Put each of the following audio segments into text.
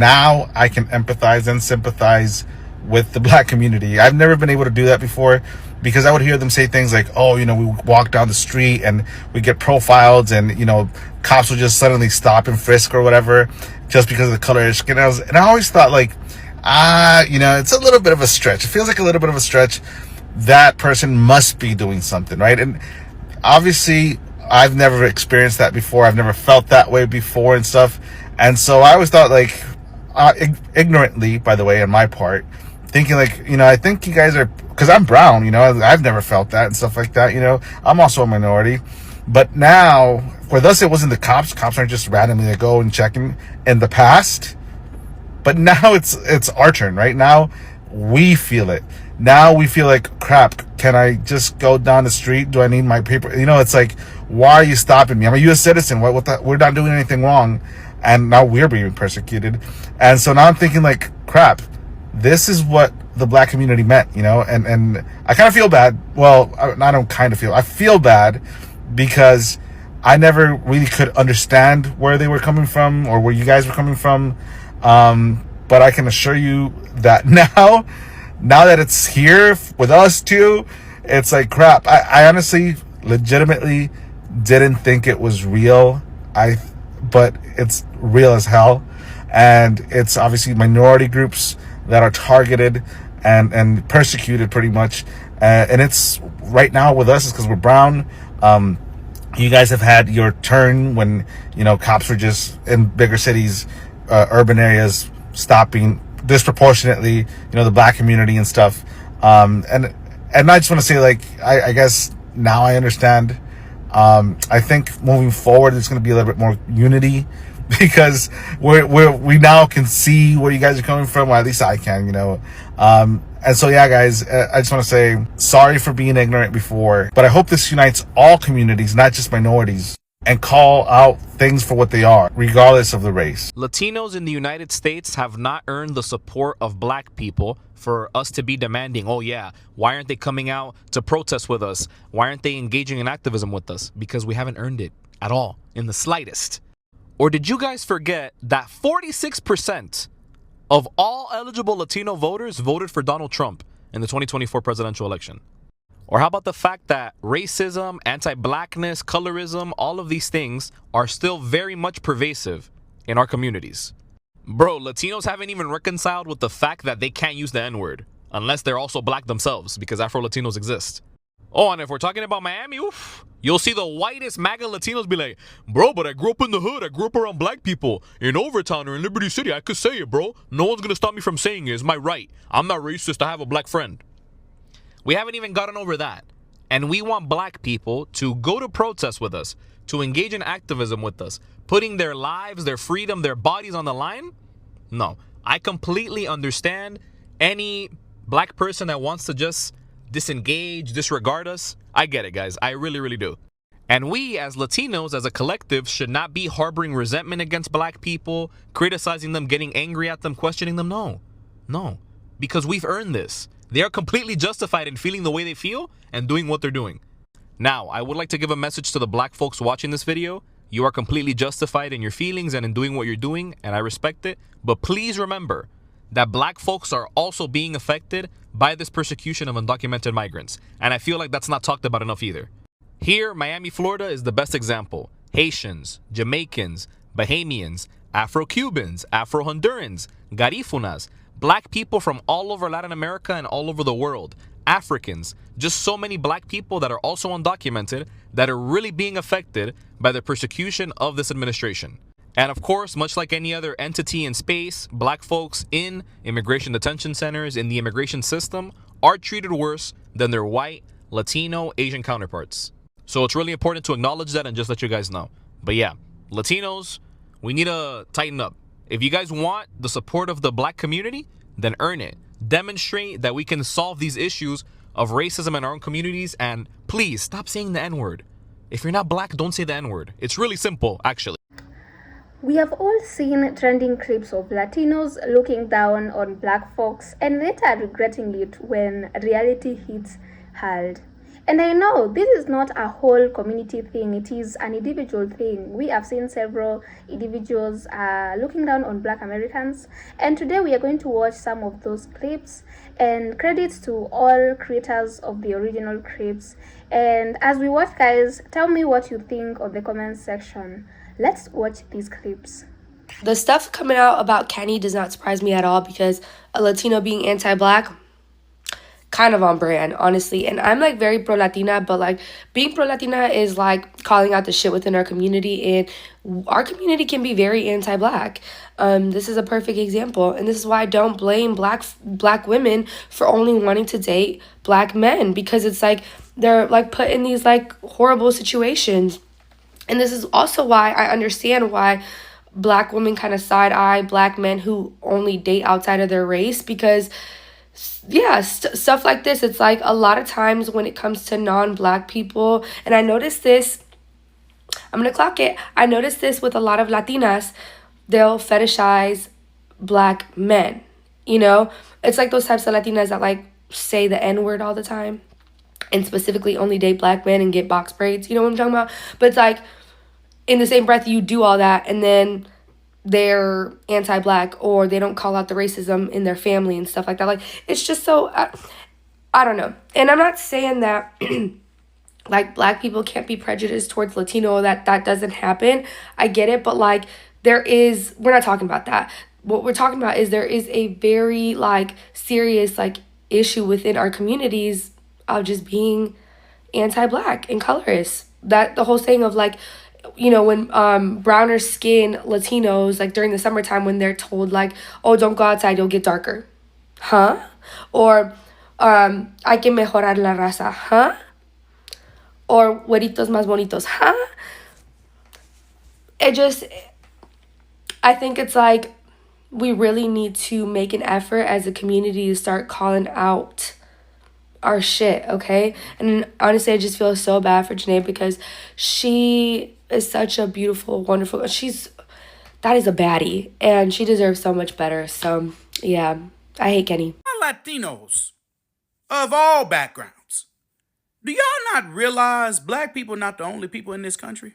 Now I can empathize and sympathize with the black community. I've never been able to do that before because I would hear them say things like, oh, we walk down the street and we get profiled and, cops will just suddenly stop and frisk or whatever just because of the color of their skin. And I always thought like, it's a little bit of a stretch. It feels like a little bit of a stretch. That person must be doing something, right? And obviously I've never experienced that before. I've never felt that way before and stuff. And so I always thought like, ignorantly, by the way, on my part, thinking like, I think you guys are, because I'm brown, I've never felt that and stuff like that, I'm also a minority. But now, with us, it wasn't the cops. Cops aren't just randomly to go and checking in the past. But now it's our turn, right? Now we feel it. Now we feel like, crap, can I just go down the street? Do I need my paper? It's like, why are you stopping me? I'm a U.S. citizen. We're not doing anything wrong. And now we're being persecuted. And so now I'm thinking like, crap, this is what the black community meant, and I kind of feel bad. Well, I feel bad because I never really could understand where they were coming from or where you guys were coming from. But I can assure you that now that it's here with us too, it's like, crap. I honestly, legitimately didn't think it was real. But it's real as hell. And it's obviously minority groups that are targeted and persecuted pretty much. And it's right now with us is because we're brown. You guys have had your turn when, cops were just in bigger cities, urban areas, stopping disproportionately, the black community and stuff. And I just want to say, like, I guess now I understand. I think moving forward, there's going to be a little bit more unity because we now can see where you guys are coming from, or at least I can, and so, yeah, guys, I just want to say sorry for being ignorant before, but I hope this unites all communities, not just minorities, and call out things for what they are, regardless of the race. Latinos in the United States have not earned the support of black people for us to be demanding, oh yeah, why aren't they coming out to protest with us? Why aren't they engaging in activism with us? Because we haven't earned it at all, in the slightest. Or did you guys forget that 46% of all eligible Latino voters voted for Donald Trump in the 2024 presidential election? Or how about the fact that racism, anti-blackness, colorism, all of these things are still very much pervasive in our communities? Bro, Latinos haven't even reconciled with the fact that they can't use the N-word unless they're also black themselves, because Afro-Latinos exist. Oh, and if we're talking about Miami, oof, you'll see the whitest MAGA Latinos be like, bro, but I grew up in the hood. I grew up around black people. In Overtown or in Liberty City, I could say it, bro. No one's going to stop me from saying it. It's my right. I'm not racist. I have a black friend. We haven't even gotten over that. And we want black people to go to protest with us, to engage in activism with us, putting their lives, their freedom, their bodies on the line? No. I completely understand any black person that wants to just disengage, disregard us. I get it, guys. I really, really do. And we, as Latinos, as a collective, should not be harboring resentment against black people, criticizing them, getting angry at them, questioning them. No. Because we've earned this. They are completely justified in feeling the way they feel and doing what they're doing. Now, I would like to give a message to the black folks watching this video. You are completely justified in your feelings and in doing what you're doing, and I respect it. But please remember that black folks are also being affected by this persecution of undocumented migrants. And I feel like that's not talked about enough either. Here, Miami, Florida is the best example. Haitians, Jamaicans, Bahamians, Afro-Cubans, Afro-Hondurans, Garifunas, black people from all over Latin America and all over the world, Africans, just so many black people that are also undocumented that are really being affected by the persecution of this administration. And of course, much like any other entity in space, black folks in immigration detention centers, in the immigration system, are treated worse than their white, Latino, Asian counterparts. So it's really important to acknowledge that and just let you guys know. But yeah, Latinos, we need to tighten up. If you guys want the support of the black community, then earn it. Demonstrate that we can solve these issues of racism in our own communities, and please stop saying the N-word. If you're not black, don't say the N-word. It's really simple, actually. We have all seen trending clips of Latinos looking down on black folks and later regretting it when reality hits hard. And I know this is not a whole community thing, it is an individual thing. We have seen several individuals looking down on Black Americans, and today we are going to watch some of those clips. And credits to all creators of the original clips. And as we watch, guys, tell me what you think on the comments section. Let's watch these clips. The stuff coming out about Kenny does not surprise me at all because a Latino being anti-Black, kind of on brand, honestly. And I'm like very pro-Latina, but like being pro-Latina is like calling out the shit within our community, and our community can be very anti-Black. This is a perfect example, and this is why I don't blame black women for only wanting to date Black men, because it's like they're like put in these like horrible situations. And this is also why I understand why Black women kind of side-eye Black men who only date outside of their race, because yeah, stuff like this, it's like a lot of times when it comes to non-Black people, and I noticed this, I'm gonna clock it, I noticed this with a lot of Latinas, they'll fetishize Black men, you know? It's like those types of Latinas that like say the N-word all the time and specifically only date Black men and get box braids, you know what I'm talking about? But it's like, in the same breath, you do all that and then they're anti-Black, or they don't call out the racism in their family and stuff like that. Like, it's just so, I don't know. And I'm not saying that like Black people can't be prejudiced towards Latino, that doesn't happen. I get it, but like we're not talking about that. What we're talking about is there is a very like serious like issue within our communities of just being anti-Black and colorist. That the whole saying of like, you know, when browner skin Latinos, like during the summertime when they're told like, oh, don't go outside, you'll get darker. Huh? Or hay que mejorar la raza. Huh? Or güeritos más bonitos. Huh? I think it's like we really need to make an effort as a community to start calling out our shit, okay? And honestly, I just feel so bad for Janae because she is such a beautiful, wonderful, that is a baddie, and she deserves so much better. So, yeah, I hate Kenny. Latinos of all backgrounds, do y'all not realize Black people are not the only people in this country?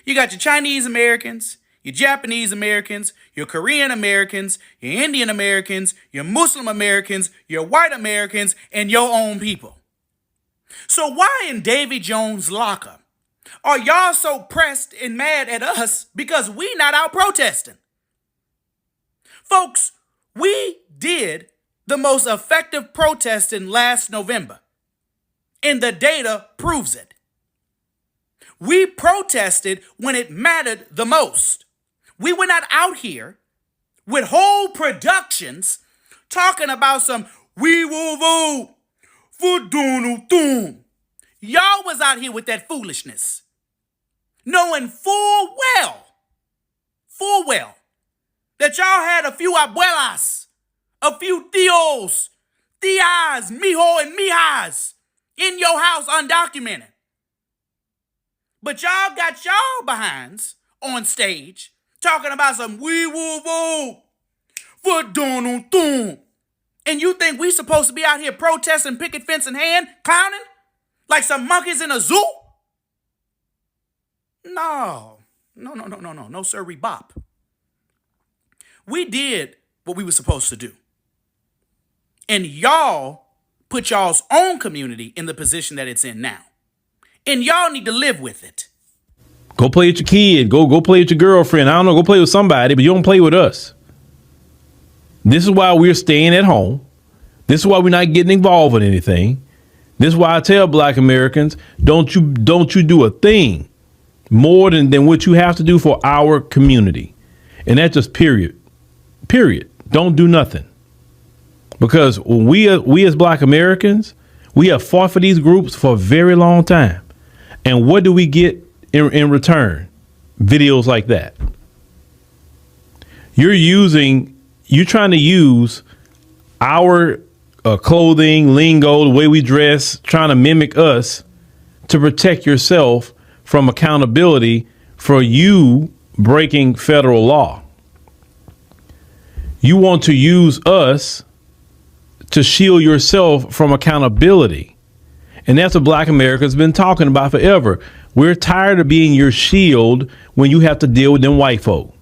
You got your Chinese Americans, your Japanese Americans, your Korean Americans, your Indian Americans, your Muslim Americans, your white Americans, and your own people. So why in Davy Jones' locker are y'all so pressed and mad at us because we not out protesting? Folks, we did the most effective protesting last November, and the data proves it. We protested when it mattered the most. We were not out here with whole productions talking about some "we will vote for Donald Trump." Y'all was out here with that foolishness, knowing full well, that y'all had a few abuelas, a few tios, tias, mijo, and mijas in your house undocumented. But y'all got y'all behinds on stage talking about some "we will vote for Donald Trump." And you think we supposed to be out here protesting, picket fence in hand, clowning like some monkeys in a zoo? No, sirree bop. We did what we were supposed to do. And y'all put y'all's own community in the position that it's in now. And y'all need to live with it. Go play with your kid. Go play with your girlfriend. I don't know. Go play with somebody, but you don't play with us. This is why we're staying at home. This is why we're not getting involved in anything. This is why I tell Black Americans, don't you do a thing more than what you have to do for our community. And that's just period. Don't do nothing. Because we as Black Americans, we have fought for these groups for a very long time. And what do we get in return? Videos like that. You're trying to use our clothing, lingo, the way we dress, trying to mimic us to protect yourself from accountability for you breaking federal law. You want to use us to shield yourself from accountability. And that's what Black America's been talking about forever. We're tired of being your shield when you have to deal with them white folk.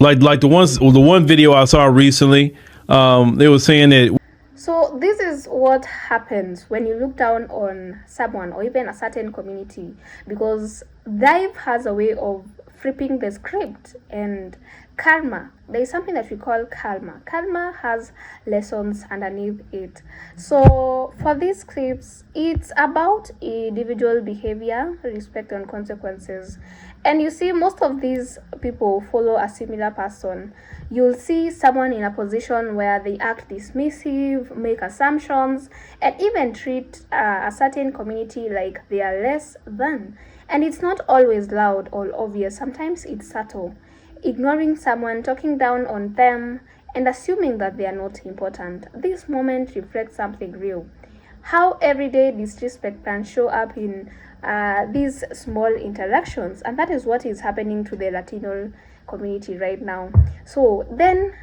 Like the one video I saw recently, they were saying that. So this is what happens when you look down on someone or even a certain community, because life has a way of flipping the script. And karma, there is something that we call karma has lessons underneath it. So for these clips, it's about individual behavior, respect and consequences. And you see, most of these people follow a similar person. You'll see someone in a position where they act dismissive, make assumptions, and even treat a certain community like they are less than. And it's not always loud or obvious. Sometimes it's subtle. Ignoring someone, talking down on them, and assuming that they are not important. This moment reflects something real. How everyday disrespect can show up in these small interactions, and that is what is happening to the Latino community right now. So then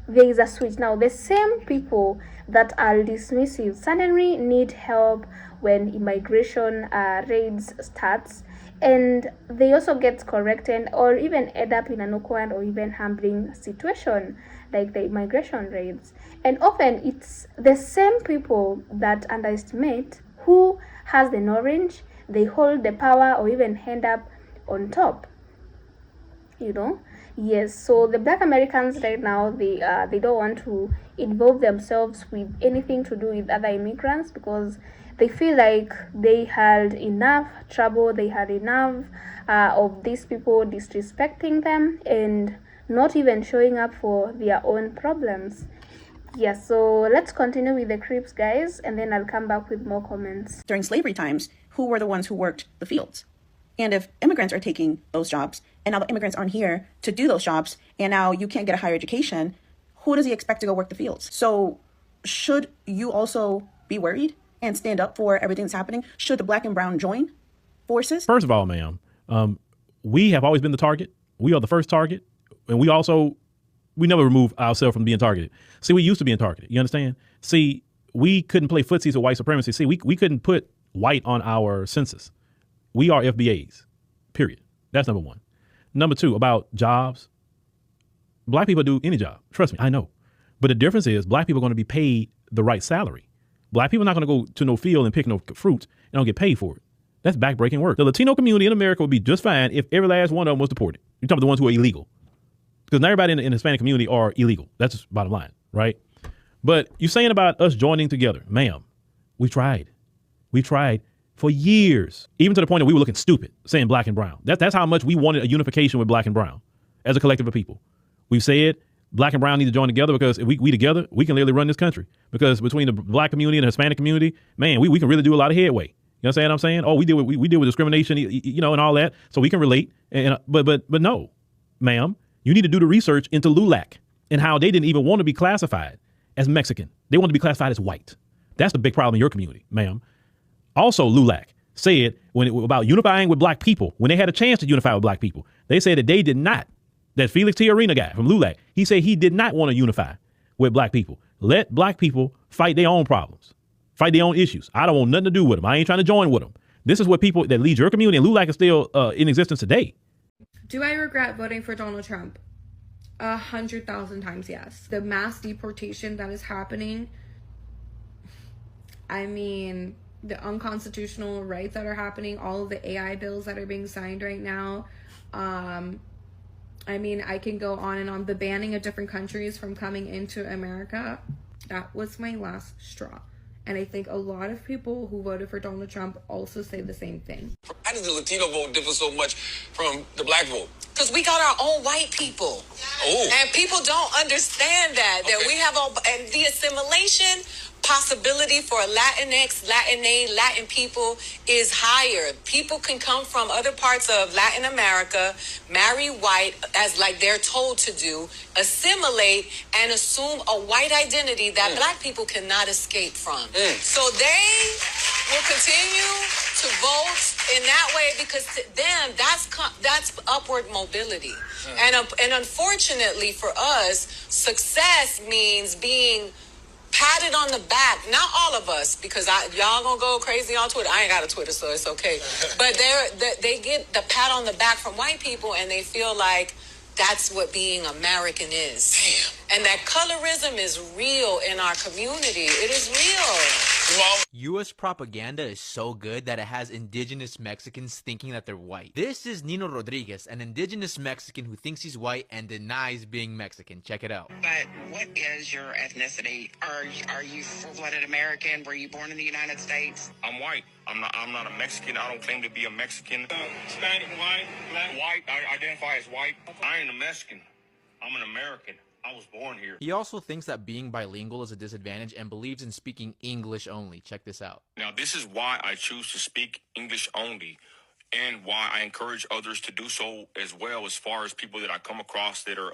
there is a switch. Now the same people that are dismissive suddenly need help when immigration raids starts, and they also get corrected or even end up in an awkward or even humbling situation like the immigration raids. And often it's the same people that underestimate who has the knowledge, they hold the power or even end up on top, you know. Yes, so the Black Americans right now, they don't want to involve themselves with anything to do with other immigrants, because they feel like they had enough trouble, they had enough of these people disrespecting them and not even showing up for their own problems. Yes, so let's continue with the clips, guys, and then I'll come back with more comments. During slavery times, who were the ones who worked the fields? And if immigrants are taking those jobs, and now the immigrants aren't here to do those jobs, and now you can't get a higher education, who does he expect to go work the fields? So should you also be worried and stand up for everything that's happening? Should the Black and brown join forces? First of all, ma'am, we have always been the target. We are the first target. And we never remove ourselves from being targeted. See, we used to being targeted. You understand? See, we couldn't play footsies with white supremacy. See, we couldn't put white on our census. We are FBAs, period. That's number one. Number two, about jobs. Black people do any job. Trust me, I know. But the difference is Black people are going to be paid the right salary. Black people are not going to go to no field and pick no fruits and don't get paid for it. That's backbreaking work. The Latino community in America would be just fine if every last one of them was deported. You're talking about the ones who are illegal. Because not everybody in the Hispanic community are illegal. That's just bottom line, right? But you're saying about us joining together. Ma'am, we tried. We tried for years, even to the point that we were looking stupid saying Black and brown. That's how much we wanted a unification with Black and brown as a collective of people. We've said Black and brown need to join together, because if we together, we can literally run this country. Because between the Black community and the Hispanic community, man, we can really do a lot of headway. You understand what I'm saying? Oh, we deal with discrimination, you know, and all that. So we can relate. But no, ma'am. You need to do the research into LULAC and how they didn't even want to be classified as Mexican. They want to be classified as white. That's the big problem in your community, ma'am. Also, LULAC said about unifying with Black people, when they had a chance to unify with Black people, they said that they did not. That Felix Tiarina guy from LULAC, he said he did not want to unify with Black people. Let Black people fight their own problems, fight their own issues. I don't want nothing to do with them. I ain't trying to join with them. This is what people that lead your community, and LULAC is still in existence today. Do I regret voting for Donald Trump? 100,000 times yes. The mass deportation that is happening, I mean, the unconstitutional rights that are happening, all of the AI bills that are being signed right now. I mean, I can go on and on. The banning of different countries from coming into America, that was my last straw. And I think a lot of people who voted for Donald Trump also say the same thing. How does the Latino vote differ so much from the Black vote? Because we got our own white people. Oh. And people don't understand that we have all, and the assimilation possibility for Latinx, Latin people is higher. People can come from other parts of Latin America, marry white as like they're told to do, assimilate and assume a white identity that Black people cannot escape from. So they will continue to vote in that way, because to them that's upward mobility. And unfortunately for us, success means being patted on the back. Not all of us, because y'all gonna go crazy on Twitter. I ain't got a Twitter, so it's okay. But they get the pat on the back from white people, and they feel like that's what being American is. Damn. And that colorism is real in our community. It is real. U.S. propaganda is so good that it has indigenous Mexicans thinking that they're white. This is Nino Rodriguez, an indigenous Mexican who thinks he's white and denies being Mexican. Check it out. But what is your ethnicity? Are you full-blooded American? Were you born in the United States? I'm white. I'm not a Mexican. I don't claim to be a Mexican. Hispanic, white, black. White. I identify as white. I ain't a Mexican. I'm an American. I was born here. He also thinks that being bilingual is a disadvantage and believes in speaking English only. Check this out. Now, this is why I choose to speak English only, and why I encourage others to do so as well, as far as people that I come across that are,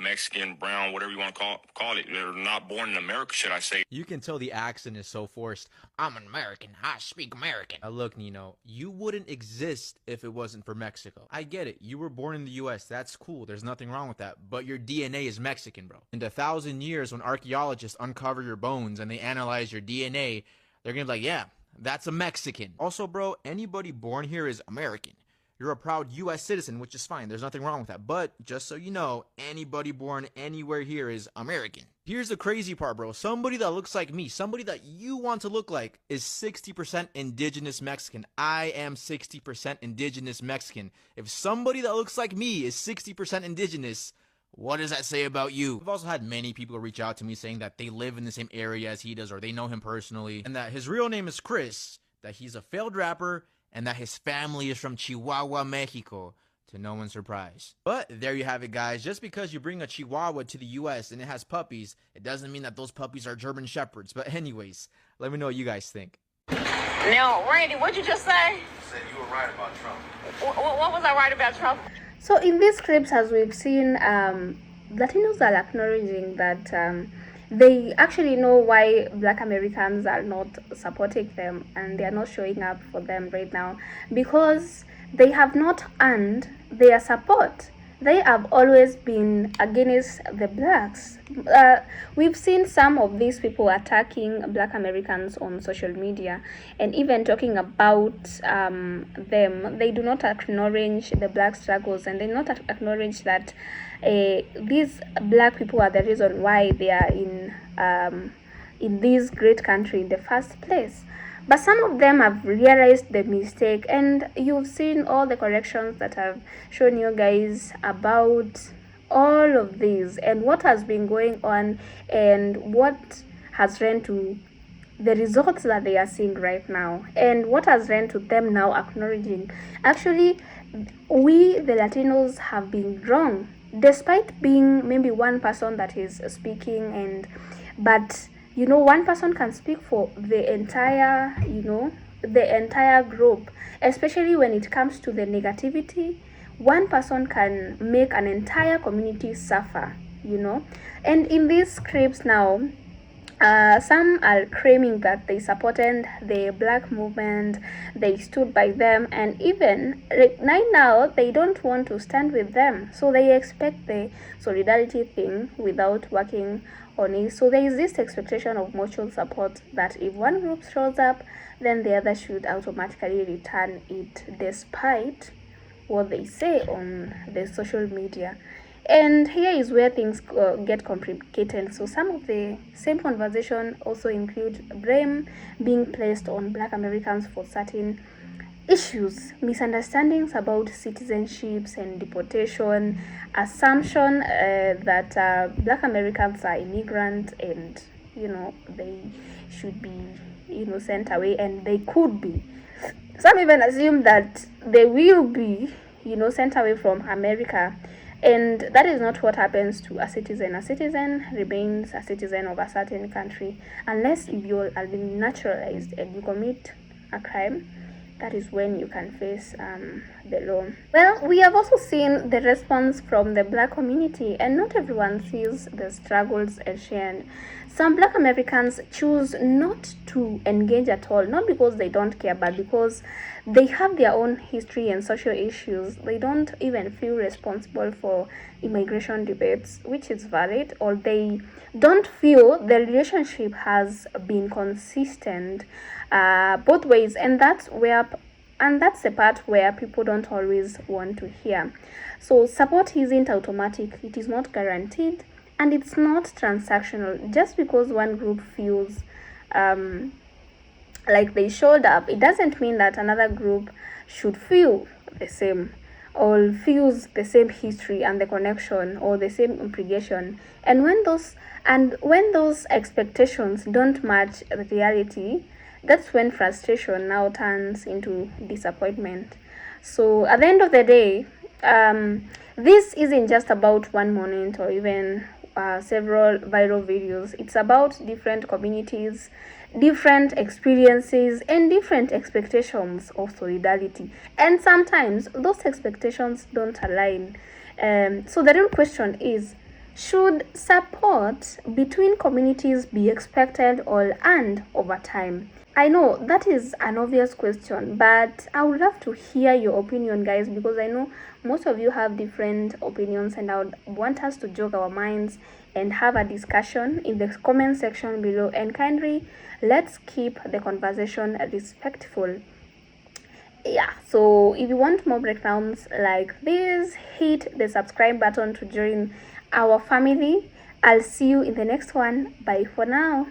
Mexican, brown, whatever you want to call it, that are not born in America, should I say. You can tell the accent is so forced. I'm an American. I speak American. Look, Nino, you wouldn't exist if it wasn't for Mexico. I get it. You were born in the U.S. That's cool. There's nothing wrong with that. But your DNA is Mexican, bro. In 1,000 years, when archaeologists uncover your bones and they analyze your DNA, they're going to be like, yeah, that's a Mexican. Also, bro, anybody born here is American. You're a proud U.S. citizen, which is fine. There's nothing wrong with that. But just so you know, anybody born anywhere here is American. Here's the crazy part, bro. Somebody that looks like me, somebody that you want to look like, is 60% indigenous Mexican. I am 60% indigenous Mexican. If somebody that looks like me is 60% indigenous, what does that say about you? I've also had many people reach out to me saying that they live in the same area as he does, or they know him personally, and that his real name is Chris, that he's a failed rapper, and that his family is from Chihuahua, Mexico, to no one's surprise. But there you have it, guys. Just because you bring a Chihuahua to the US and it has puppies, it doesn't mean that those puppies are German Shepherds. But anyways, let me know what you gugu think. Now, Randy, what'd you just say? You said you were right about Trump. What was I right about Trump? So in these clips, as we've seen, Latinos are acknowledging that they actually know why Black Americans are not supporting them, and they are not showing up for them right now, because they have not earned their support. They have always been against the blacks. We've seen some of these people attacking Black Americans on social media and even talking about them. They do not acknowledge the black struggles, and they do not acknowledge that these black people are the reason why they are in this great country in the first place. But some of them have realized the mistake, and you've seen all the corrections that I've shown you guys about all of these and what has been going on and what has led to the results that they are seeing right now, and what has led to them now acknowledging, actually, we the Latinos have been wrong, despite being maybe one person that is speaking, but one person can speak for the entire, the entire group, especially when it comes to the negativity. One person can make an entire community suffer, And in these scripts now, some are claiming that they supported the black movement, they stood by them, and even right now they don't want to stand with them. So they expect the solidarity thing without working on it. So there is this expectation of mutual support that if one group shows up, then the other should automatically return it, despite what they say on the social media. And here is where things get complicated. So some of the same conversation also include blame being placed on Black Americans for certain issues, misunderstandings about citizenships and deportation, assumption that Black Americans are immigrants and they should be sent away, and they could be. Some even assume that they will be sent away from America. And that is not what happens to a citizen. A citizen remains a citizen of a certain country unless if you are being naturalized and you commit a crime. That is when you can face the law. Well, we have also seen the response from the Black community, and not everyone sees the struggles as shared. Some Black Americans choose not to engage at all, not because they don't care, but because they have their own history and social issues. They don't even feel responsible for immigration debates, which is valid, or they don't feel the relationship has been consistent both ways, and that's the part where people don't always want to hear. So support isn't automatic, it is not guaranteed, and it's not transactional. Just because one group feels like they showed up, it doesn't mean that another group should feel the same or feels the same history and the connection or the same implication. And when those expectations don't match the reality, that's when frustration now turns into disappointment. So at the end of the day, this isn't just about one moment or even several viral videos. It's about different communities, different experiences, and different expectations of solidarity. And sometimes those expectations don't align. So the real question is, should support between communities be expected or earned over time? I know that is an obvious question, but I would love to hear your opinion, guys, because I know most of you have different opinions, and I would want us to jog our minds and have a discussion in the comment section below. And kindly, let's keep the conversation respectful. Yeah, so if you want more breakdowns like this, hit the subscribe button to join our family. I'll see you in the next one. Bye for now.